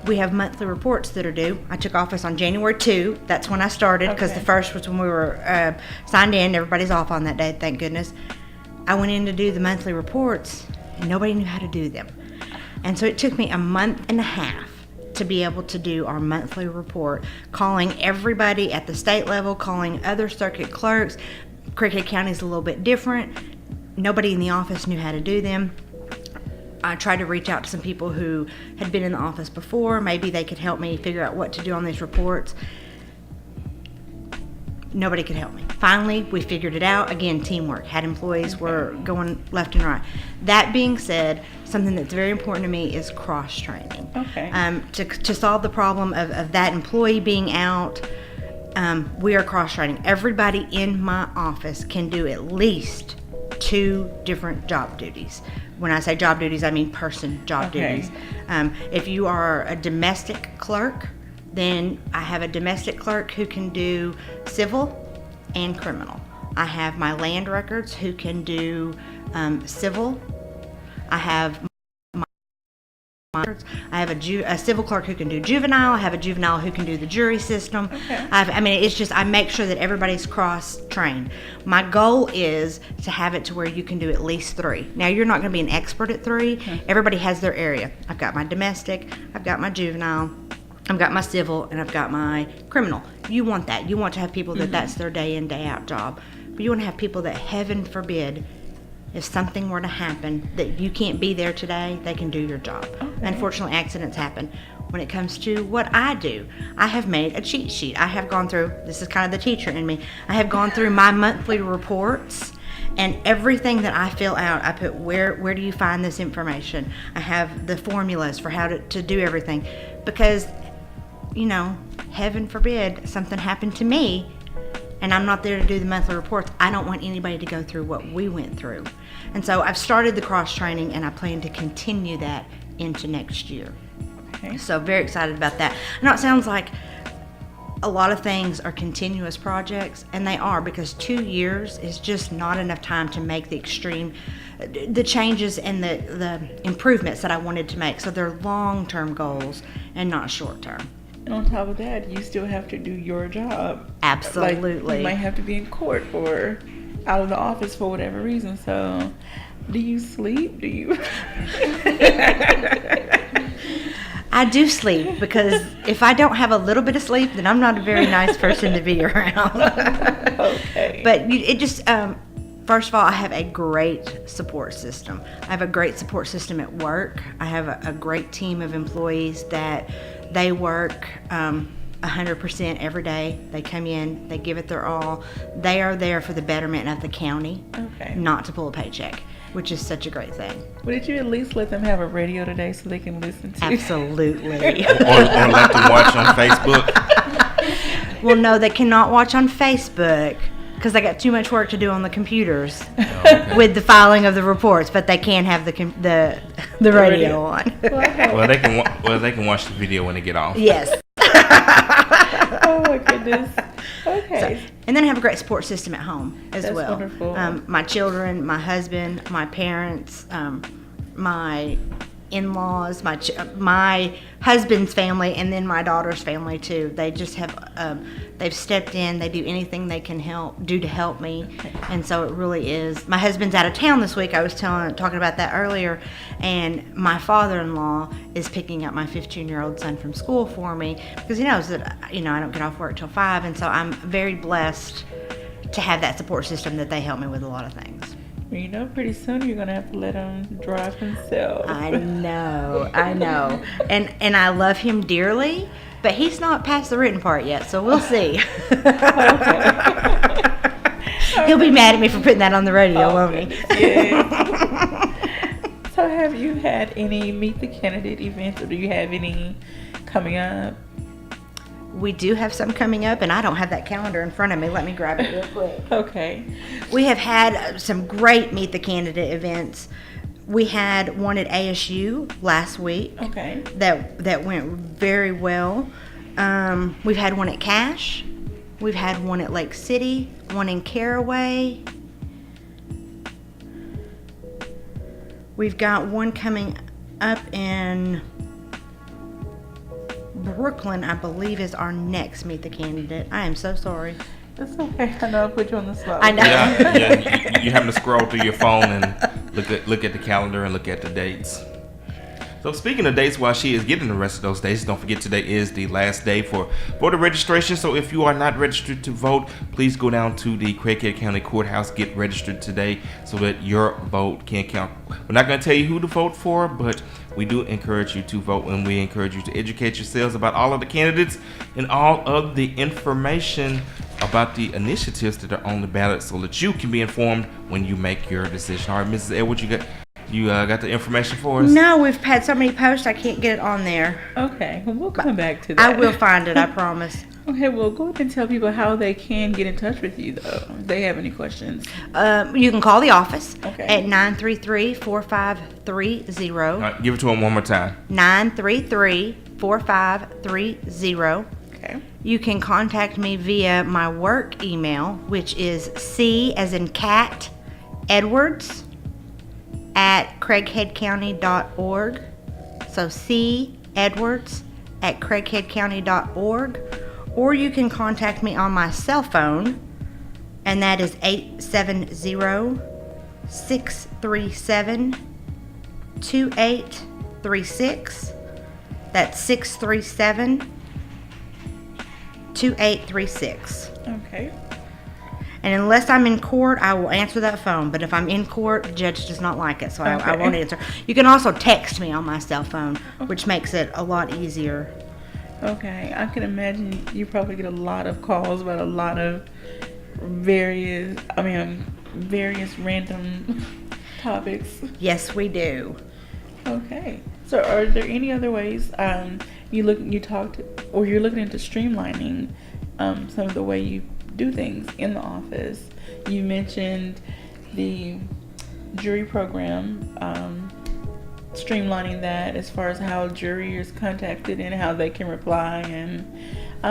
we have monthly reports that are due. I took office on January 2. That's when I started, because the first was when we were signed in. Everybody's off on that day, thank goodness. I went in to do the monthly reports, and nobody knew how to do them. And so it took me a month and a half to be able to do our monthly report, calling everybody at the state level, calling other circuit clerks. Cricket County is a little bit different. Nobody in the office knew how to do them. I tried to reach out to some people who had been in the office before. Maybe they could help me figure out what to do on these reports. Nobody could help me. Finally, we figured it out. Again, teamwork. Had employees were going left and right. That being said, something that's very important to me is cross-training. Okay. To solve the problem of that employee being out, we are cross-training. Everybody in my office can do at least 2 different job duties. When I say job duties, I mean person job duties. If you are a domestic clerk, then I have a domestic clerk who can do civil and criminal. I have my land records who can do civil. I have a civil clerk who can do juvenile. I have a juvenile who can do the jury system. It's just, I make sure that everybody's cross-trained. My goal is to have it to where you can do at least 3. Now, you're not going to be an expert at 3. Everybody has their area. I've got my domestic, I've got my juvenile, I've got my civil, and I've got my criminal. You want that. You want to have people that that's their day in, day out job. But you want to have people that, heaven forbid, if something were to happen, that you can't be there today, they can do your job. Unfortunately, accidents happen. When it comes to what I do, I have made a cheat sheet. I have gone through, this is kind of the teacher in me, I have gone through my monthly reports, and everything that I fill out, I put where do you find this information? I have the formulas for how to do everything. Because, heaven forbid something happened to me and I'm not there to do the monthly reports. I don't want anybody to go through what we went through. And so I've started the cross training, and I plan to continue that into next year. Okay. So very excited about that. I know it sounds like a lot of things are continuous projects, and they are, because 2 years is just not enough time to make the changes and the improvements that I wanted to make. So they're long-term goals and not short-term. And on top of that, you still have to do your job. Absolutely. Like, you might have to be in court or out of the office for whatever reason. So, do you sleep? Do you? I do sleep, because if I don't have a little bit of sleep, then I'm not a very nice person to be around. Okay. But it just, first of all, I have a great support system. I have a great support system at work. I have a great team of employees that they work 100% every day. They come in, they give it their all. They are there for the betterment of the county, not to pull a paycheck, which is such a great thing. Well, did you at least let them have a radio today so they can listen to Absolutely. or let them watch on Facebook? Well, no, they cannot watch on Facebook, because they got too much work to do on the computers with the filing of the reports. But they can have the radio on. Well, they can watch the video when they get off. Yes. Oh my goodness. Okay. So, and then I have a great support system at home as well. That's wonderful. My children, my husband, my parents, my in-laws, my husband's family, and then my daughter's family too. They just have they've stepped in. They do anything they can do to help me, and so it really is. My husband's out of town this week. I was talking about that earlier, and my father-in-law is picking up my 15-year-old son from school for me, because he knows that I don't get off work till 5, and so I'm very blessed to have that support system that they help me with a lot of things. Pretty soon you're going to have to let him drive himself. I know. And I love him dearly, but he's not past the written part yet, so we'll see. He'll be mad at me for putting that on the radio, won't he? Yes. So have you had any Meet the Candidate events, or do you have any coming up? We do have some coming up, and I don't have that calendar in front of me. Let me grab it real quick. Okay. We have had some great Meet the Candidate events. We had one at ASU last week. Okay. That went very well. We've had one at Cache. We've had one at Lake City, one in Caraway. We've got one coming up in Brooklyn, I believe, is our next Meet the Candidate. I am so sorry. That's okay. I know I put you on the spot. I know. Yeah. You having to scroll through your phone and look at the calendar and look at the dates. So speaking of dates, while she is getting the rest of those dates, don't forget today is the last day for voter registration. So if you are not registered to vote, please go down to the Craighead County Courthouse, get registered today so that your vote can count. We're not going to tell you who to vote for, but we do encourage you to vote, and we encourage you to educate yourselves about all of the candidates and all of the information about the initiatives that are on the ballot so that you can be informed when you make your decision. All right, Mrs. Edwards, you got the information for us? No, we've had so many posts, I can't get it on there. Okay, well, we'll come back to that. I will find it, I promise. Okay, well, go ahead and tell people how they can get in touch with you, though, if they have any questions. You can call the office Okay. at 933-4530. All right, give it to them one more time. 933-4530. Okay. You can contact me via my work email, which is C as in cat, Edwards, at craigheadcounty.org. So C Edwards at craigheadcounty.org. Or you can contact me on my cell phone, and that is 870-637-2836. That's 637-2836. Okay. And unless I'm in court, I will answer that phone. But if I'm in court, the judge does not like it, so I won't answer. You can also text me on my cell phone, which makes it a lot easier. Okay, I can imagine you probably get a lot of calls about a lot of various random topics. Yes, we do. Okay, so are there any other ways you're looking into streamlining some of the way you do things in the office? You mentioned the jury program, streamlining that as far as how jury is contacted and how they can reply, and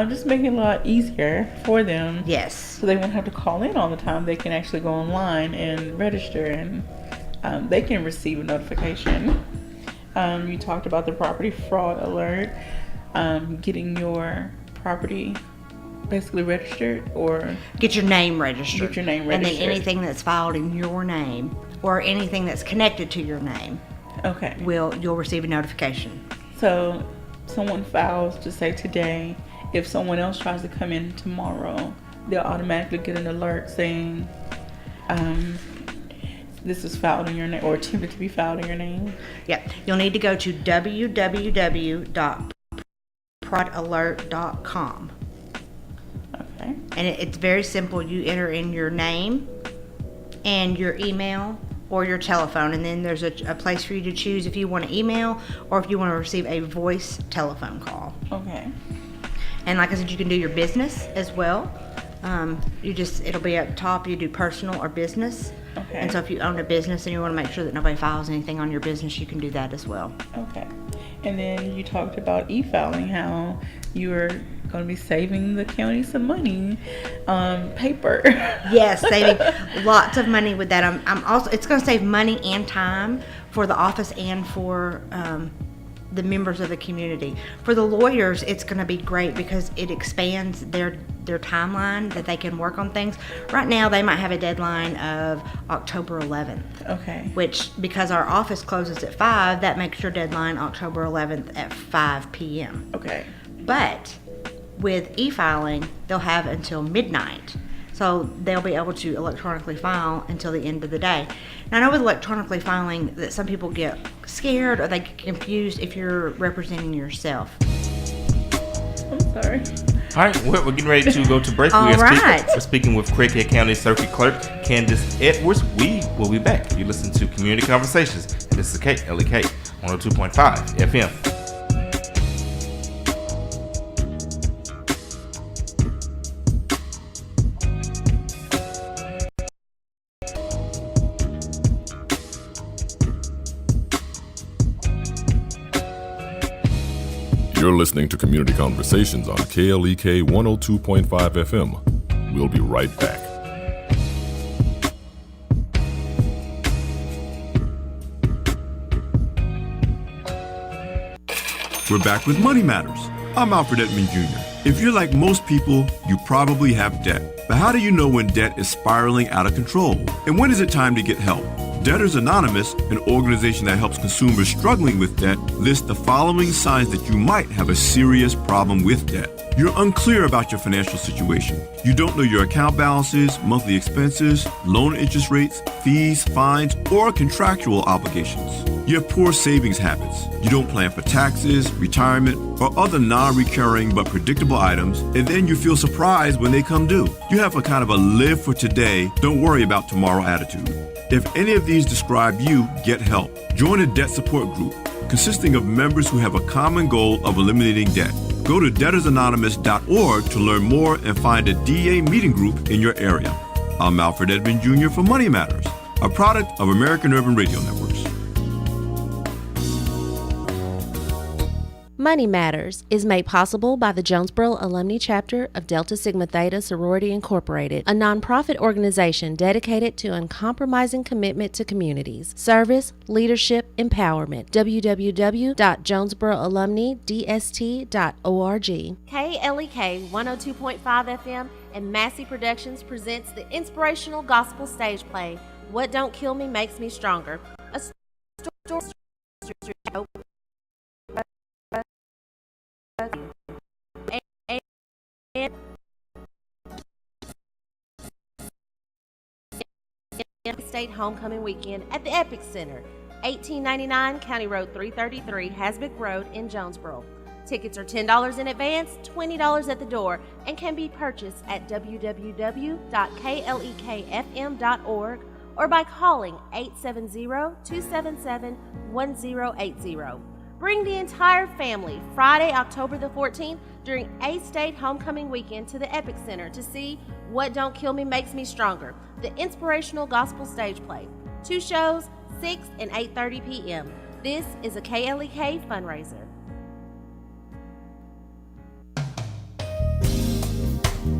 just making it a lot easier for them. Yes. So they won't have to call in all the time. They can actually go online and register, and they can receive a notification. You talked about the property fraud alert, getting your property basically registered, or get your name registered. Get your name And registered. then anything that's filed in your name or anything that's connected to your name, okay, you'll receive a notification. So someone files to say today. If someone else tries to come in tomorrow, they'll automatically get an alert saying this is filed in your name or attempted to be filed in your name. Yep. You'll need to go to www.fraudalert.com. Okay. And it's very simple. You enter in your name and your email or your telephone, and then there's a place for you to choose if you want to email or if you want to receive a voice telephone call. Okay. And like I said, you can do your business as well. It'll be up top. You do personal or business. Okay. And so if you own a business and you want to make sure that nobody files anything on your business, you can do that as well. Okay. And then you talked about e-filing, how you are going to be saving the county some money on paper. Yes, saving lots of money with that. I'm also, it's going to save money and time for the office and for the members of the community. For the lawyers, it's going to be great because it expands their timeline that they can work on things. Right now, they might have a deadline of October 11th. Okay. Which, because our office closes at 5, that makes your deadline October 11th at 5 p.m. Okay. But with e-filing, they'll have until midnight. So they'll be able to electronically file until the end of the day. Now, I know with electronically filing that some people get scared or they get confused if you're representing yourself. I'm sorry. All right, we're getting ready to go to break. We're speaking with Craighead County Circuit Clerk Candace Edwards. We will be back. You listen to Community Conversations. This is KLEK 102.5 FM. You're listening to Community Conversations on KLEK 102.5 FM. We'll be right back. We're back with Money Matters. I'm Alfred Edmond Jr. If you're like most people, you probably have debt. But how do you know when debt is spiraling out of control? And when is it time to get help? Debtors Anonymous, an organization that helps consumers struggling with debt, lists the following signs that you might have a serious problem with debt. You're unclear about your financial situation. You don't know your account balances, monthly expenses, loan interest rates, fees, fines, or contractual obligations. You have poor savings habits. You don't plan for taxes, retirement, or other non-recurring but predictable items, and then you feel surprised when they come due. You have a kind of a live for today, don't worry about tomorrow attitude. If any of these describe you, get help. Join a debt support group consisting of members who have a common goal of eliminating debt. Go to debtorsanonymous.org to learn more and find a DA meeting group in your area. I'm Alfred Edmond Jr. for Money Matters, a product of American Urban Radio Networks. Money Matters is made possible by the Jonesboro Alumni Chapter of Delta Sigma Theta Sorority Incorporated, a nonprofit organization dedicated to uncompromising commitment to communities, service, leadership, empowerment. www.jonesboroalumnidst.org. KLEK 102.5 FM and Massey Productions presents the inspirational gospel stage play, What Don't Kill Me Makes Me Stronger. A story State Homecoming Weekend at the Epic Center, 1899 County Road 333, Hasbrook Road in Jonesboro. Tickets are $10 in advance, $20 at the door, and can be purchased at www.klekfm.org or by calling 870-277-1080. Bring the entire family Friday, October the 14th during A-State Homecoming Weekend to the Epic Center to see What Don't Kill Me Makes Me Stronger, the inspirational gospel stage play. 2 shows, 6 and 8:30 p.m. This is a KLEK fundraiser.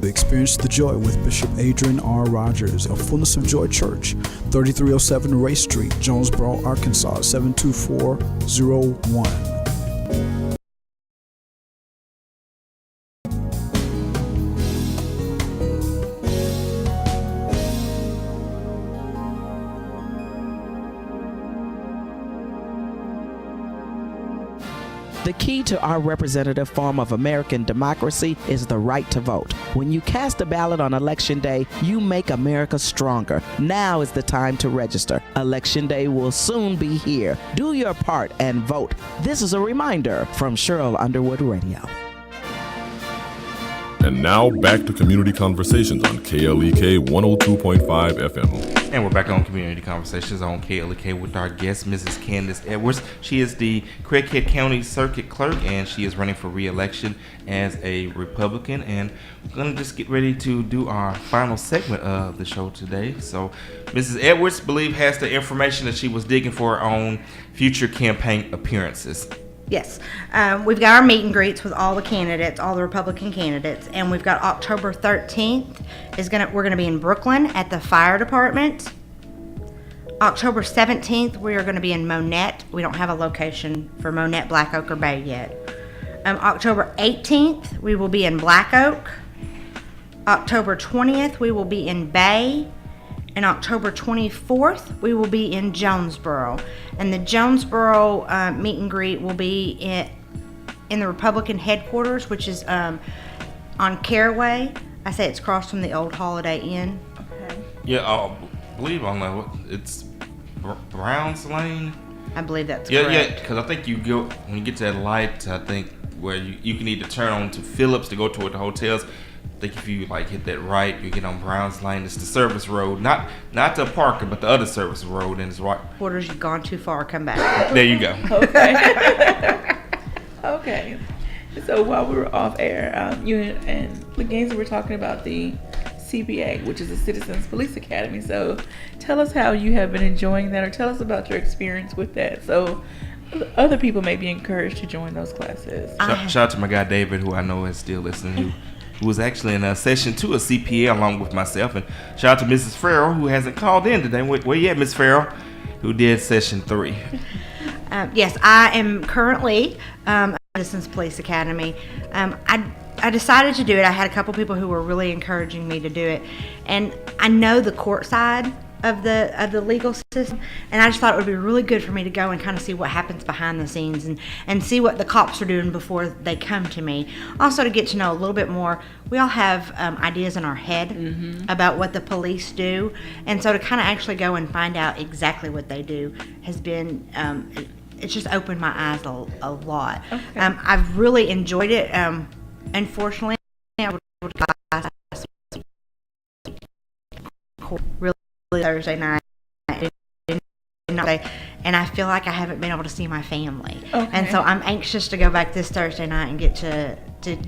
Experience the joy with Bishop Adrian R. Rogers of Fullness of Joy Church, 3307 Ray Street, Jonesboro, Arkansas, 72401. The key to our representative form of American democracy is the right to vote. When you cast a ballot on Election Day, you make America stronger. Now is the time to register. Election Day will soon be here. Do your part and vote. This is a reminder from Cheryl Underwood Radio. And now back to Community Conversations on KLEK 102.5 FM. And we're back on Community Conversations on KLEK with our guest, Mrs. Candace Edwards. She is the Craighead County Circuit Clerk, and she is running for re-election as a Republican. And we're going to just get ready to do our final segment of the show today. So Mrs. Edwards, has the information that she was digging for on future campaign appearances. Yes. We've got our meet and greets with all the candidates, all the Republican candidates, and we've got October 13th. We're going to be in Brooklyn at the fire department. October 17th, we are going to be in Monette. We don't have a location for Monette, Black Oak, or Bay yet. October 18th, we will be in Black Oak. October 20th, we will be in Bay. And October 24th, we will be in Jonesboro. And the Jonesboro meet and greet will be in the Republican headquarters, which is on Caraway. I say it's across from the old Holiday Inn. Okay. Yeah, I believe it's Brown's Lane. I believe that's correct. Yeah, because I think you go, when you get to that light, I think where you can either turn on to Phillips to go toward the hotels. I think if you hit that right, you get on Brown's Lane. It's the service road, not the Parker, but the other service road, and it's right. Quarters, you've gone too far. Come back. There you go. Okay. Okay. So while we were off air, you and LaGaines were talking about the CPA, which is the Citizens Police Academy. So tell us how you have been enjoying that, or tell us about your experience with that. So other people may be encouraged to join those classes? Shout out to my guy David, who I know is still listening, who was actually in session 2 of CPA along with myself. And shout out to Mrs. Farrell, who hasn't called in today. Where you at, Miss Farrell? Who did session 3? Yes, I am currently at Citizens Police Academy. I decided to do it. I had a couple people who were really encouraging me to do it, and I know the court side of the legal system, and I just thought it would be really good for me to go and kind of see what happens behind the scenes and see what the cops are doing before they come to me. Also to get to know a little bit more. We all have ideas in our head about what the police do, and so to kind of actually go and find out exactly what they do has been it's just opened my eyes a lot. Okay. I've really enjoyed it. Unfortunately, I would class really Thursday night, and I feel like I haven't been able to see my family. Okay. And so I'm anxious to go back this Thursday night and get to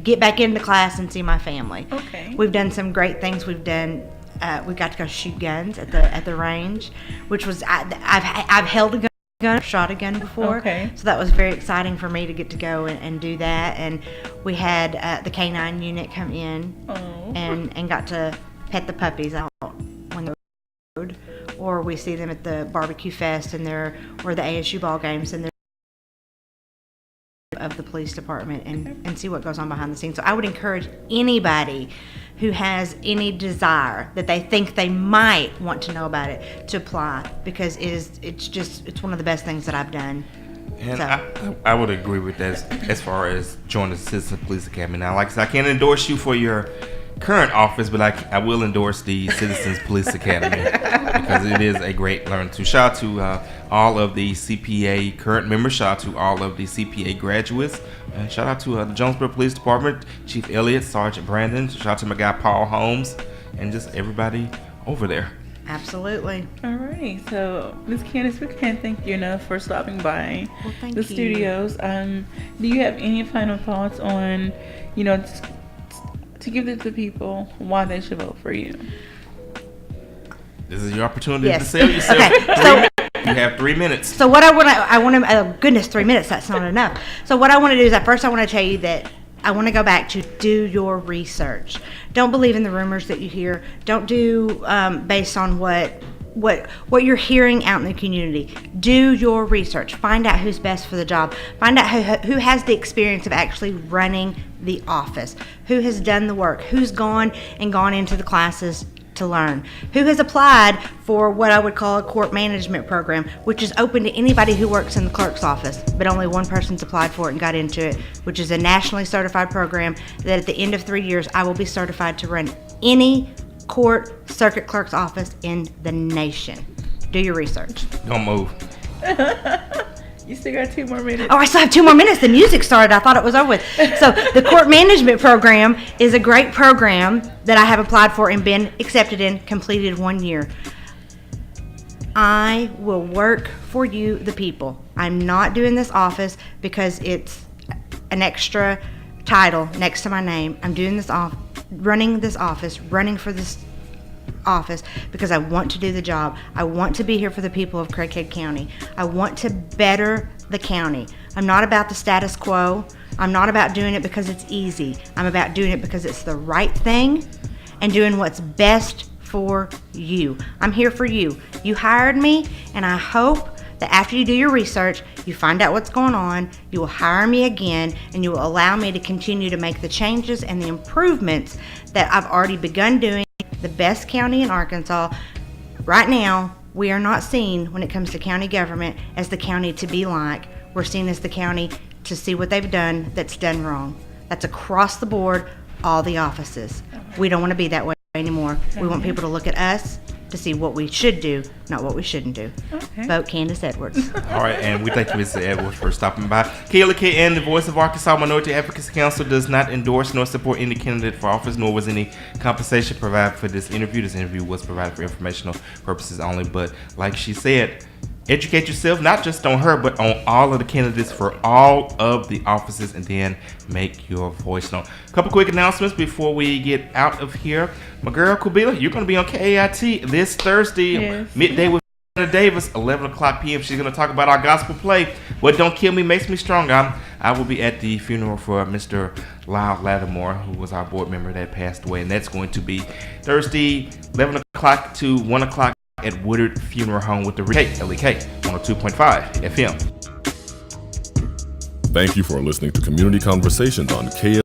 get back into class and see my family. Okay. We've done some great things. We got to go shoot guns at the range, which was I've held a gun. Shot a gun before, so that was very exciting for me to get to go and do that. And we had the K-9 unit come in and got to pet the puppies out when they're on the road, or we see them at the barbecue fest or the ASU ball games, and they're of the police department and see what goes on behind the scenes. So I would encourage anybody who has any desire that they think they might want to know about it to apply, because it's one of the best things that I've done. And so. I would agree with that as far as joining the Citizen Police Academy. Now, like I said, I can't endorse you for your current office, but I will endorse the Citizens Police Academy because it is a great learning tool. Shout out to all of the CPA current members. Shout out to all of the CPA graduates. And shout out to the Jonesboro Police Department, Chief Elliott, Sergeant Brandon. Shout out to my guy Paul Holmes, and just everybody over there. Absolutely. All right. So, Ms. Candace, we can't thank you enough for stopping by the studios. Do you have any final thoughts on, to give it to people why they should vote for you? This is your opportunity to sell yourself. You have 3 minutes. So what I want to, oh goodness, 3 minutes, that's not enough. So what I want to do is first I want to tell you that I want to go back to do your research. Don't believe in the rumors that you hear. Don't do based on what you're hearing out in the community. Do your research. Find out who's best for the job. Find out who has the experience of actually running the office, who has done the work, who's gone into the classes to learn, who has applied for what I would call a court management program, which is open to anybody who works in the clerk's office, but only one person's applied for it and got into it, which is a nationally certified program that at the end of 3 years I will be certified to run any court circuit clerk's office in the nation. Do your research. Don't move. You still got 2 more minutes. Oh, I still have 2 more minutes. The music started. I thought it was over with. So the court management program is a great program that I have applied for and been accepted in, completed 1 year. I will work for you, the people. I'm not doing this office because it's an extra title next to my name. I'm doing this running for this office because I want to do the job. I want to be here for the people of Craighead County. I want to better the county. I'm not about the status quo. I'm not about doing it because it's easy. I'm about doing it because it's the right thing and doing what's best for you. I'm here for you. You hired me, and I hope that after you do your research, you find out what's going on, you will hire me again, and you will allow me to continue to make the changes and the improvements that I've already begun doing. The best county in Arkansas. Right now, we are not seen when it comes to county government as the county to be like. We're seen as the county to see what they've done that's done wrong. That's across the board, all the offices. We don't want to be that way anymore. We want people to look at us to see what we should do, not what we shouldn't do. Okay. Vote Candace Edwards. All right, and we thank you, Mr. Edwards, for stopping by. KLKN, the Voice of Arkansas Minority Advocacy Council, does not endorse nor support any candidate for office, nor was any compensation provided for this interview. This interview was provided for informational purposes only, but like she said, educate yourself, not just on her, but on all of the candidates for all of the offices, and then make your voice known. A couple quick announcements before we get out of here. My girl, Kubila, you're going to be on KAIT this Thursday, midday with Davis, 11 o'clock p.m. She's going to talk about our gospel play, What Don't Kill Me Makes Me Strong. I will be at the funeral for Mr. Lyle Lattimore, who was our board member that passed away, and that's going to be Thursday, 11 o'clock to 1 o'clock at Woodard Funeral Home with the LEK 102.5 FM. Thank you for listening to Community Conversations on KLEK